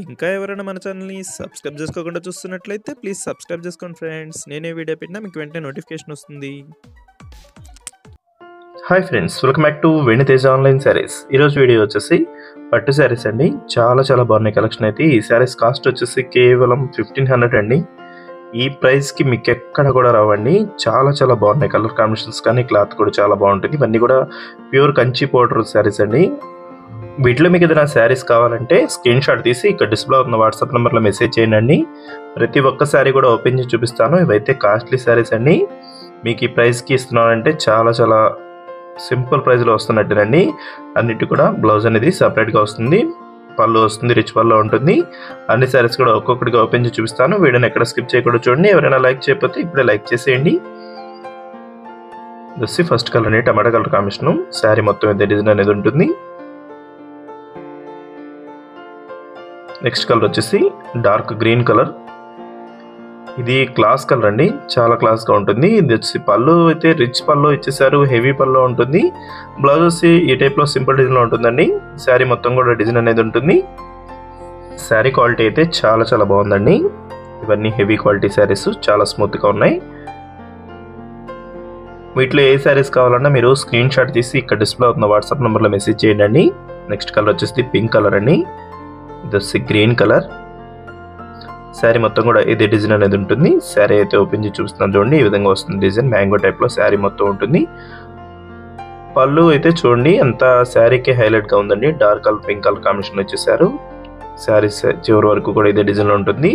ఇంకా ఎవరైనా మన ఛానల్‌ని సబ్స్క్రైబ్ చేసుకోకుండా చూస్తున్నట్లయితే ప్లీజ్ సబ్స్క్రైబ్ చేసుకోండి ఫ్రెండ్స్. నేనే వీడియో పెట్టినా మీకు వెంటనే నోటిఫికేషన్ వస్తుంది. Hi friends, welcome back to వెను తేజ ఆన్లైన్ సారీస్. ఈరోజు వీడియో వచ్చేసి పట్టు శారీస్ అండి. చాలా బాగున్నాయి కలెక్షన్ అయితే. ఈ శారీస్ కాస్ట్ వచ్చేసి కేవలం 1500 అండి. ఈ ప్రైస్కి మీకు ఎక్కడ కూడా రావండి. చాలా బాగున్నాయి. కలర్ కాంబినేషన్స్ కానీ క్లాత్ కూడా చాలా బాగుంటుంది. ఇవన్నీ కూడా ప్యూర్ కంచి పౌడర్ శారీస్ అండి. వీటిలో మీకు ఏదైనా శారీస్ కావాలంటే స్క్రీన్ షాట్ తీసి ఇక్కడ డిస్ప్లే అవుతున్న వాట్సాప్ నెంబర్లో మెసేజ్ చేయండి. ప్రతి ఒక్క శారీ కూడా ఓపెన్ చేసి చూపిస్తాను. ఇవైతే కాస్ట్లీ శారీస్ అండి. మీకు ఈ ప్రైస్కి ఇస్తున్నానంటే చాలా సింపుల్ ప్రైస్లో వస్తున్నట్టేనండి. అన్నిటి కూడా బ్లౌజ్ అనేది సపరేట్గా వస్తుంది, పళ్ళు వస్తుంది, రిచ్ పళ్ళు ఉంటుంది. అన్ని శారీస్ కూడా ఒక్కొక్కటిగా ఓపెన్ చేసి చూపిస్తాను. వీడియోని ఎక్కడ స్కిప్ చేయకుండా చూడండి. ఎవరైనా లైక్ చేయకపోతే ఇప్పుడే లైక్ చేసేయండి. వచ్చి ఫస్ట్ కలర్ అనేది టమాటా కలర్ కాంబినేషన్. శారీ మొత్తం అయితే డిజైన్ అనేది ఉంటుంది. నెక్స్ట్ కలర్ వచ్చేసి డార్క్ గ్రీన్ కలర్. ఇది క్లాస్ కలర్ అండి, చాలా క్లాస్గా ఉంటుంది. ఇది వచ్చి పళ్ళు అయితే రిచ్ పళ్ళు ఇచ్చేసారు, హెవీ పళ్ళు ఉంటుంది. బ్లౌజ్ వచ్చి ఈ టైప్లో సింపుల్ డిజైన్లో ఉంటుందండి. శారీ మొత్తం కూడా డిజైన్ అనేది ఉంటుంది. శారీ క్వాలిటీ అయితే చాలా బాగుందండి. ఇవన్నీ హెవీ క్వాలిటీ శారీస్, చాలా స్మూత్గా ఉన్నాయి. వీటిలో ఏ శారీస్ కావాలన్నా మీరు స్క్రీన్ షాట్ తీసి ఇక్కడ డిస్ప్లే అవుతున్న వాట్సాప్ నెంబర్లో మెసేజ్ చేయండి. నెక్స్ట్ కలర్ వచ్చేసి పింక్ కలర్ అండి. ఇది వచ్చి గ్రీన్ కలర్. శారీ మొత్తం కూడా ఇదే డిజైన్ అనేది ఉంటుంది. శారీ అయితే ఓపెన్ చేసి చూస్తున్నాను చూడండి. ఈ విధంగా వస్తుంది డిజైన్. మ్యాంగో టైప్లో శారీ మొత్తం ఉంటుంది. పళ్ళు అయితే చూడండి అంత శారీకి హైలైట్గా ఉందండి. Dark colour pink colour combination వచ్చేసారు. శారీ చివరి వరకు కూడా ఇదే డిజైన్లో ఉంటుంది.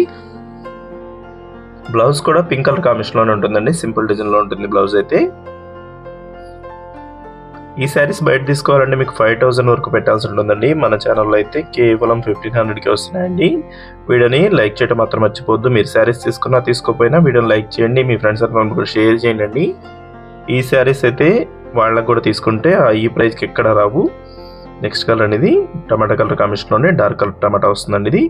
బ్లౌజ్ కూడా పింక్ కలర్ కాంబినేషన్లోనే ఉంటుందండి. సింపుల్ డిజైన్లో ఉంటుంది బ్లౌజ్ అయితే. ఈ శారీస్ బయట తీసుకోవాలంటే మీకు 5000 వరకు పెట్టాల్సి ఉంటుందండి. మన ఛానల్లో అయితే కేవలం 1500కి వస్తున్నాయండి. వీడియోని లైక్ చేయడం మాత్రం మర్చిపోద్దు. మీరు శారీస్ తీసుకున్నా తీసుకోకపోయినా వీడియోని లైక్ చేయండి. మీ ఫ్రెండ్స్ అందరూ కూడా షేర్ చేయండి. ఈ శారీస్ అయితే వాళ్ళకు కూడా తీసుకుంటే ఈ ప్రైస్కి ఎక్కడ రావు. నెక్స్ట్ కలర్ అనేది టమాటా కలర్ కాంబినేషన్లోనే డార్క్ కలర్ టమాటా వస్తుందండి. ఇది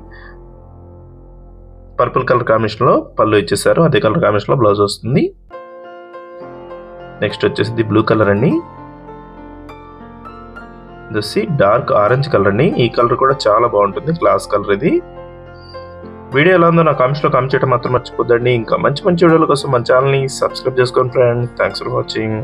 పర్పుల్ కలర్ కాంబినేషన్లో పళ్ళు ఇచ్చేసారు. అదే కలర్ కాంబినేషన్లో బ్లౌజ్ వస్తుంది. నెక్స్ట్ వచ్చేసి ఇది బ్లూ కలర్ అండి. ఇది వచ్చి డార్క్ ఆరెంజ్ కలర్ అండి. ఈ కలర్ కూడా చాలా బాగుంటుంది, క్లాస్ కలర్ ఇది. వీడియో ఎలా ఉందో నా కామెంట్స్లో కామెంట్ చేయడం మాత్రం మర్చిపోద్దండి. ఇంకా మంచి వీడియోల కోసం మన ఛానల్ని సబ్స్క్రైబ్ చేసుకోండి ఫ్రెండ్స్. Thanks for watching.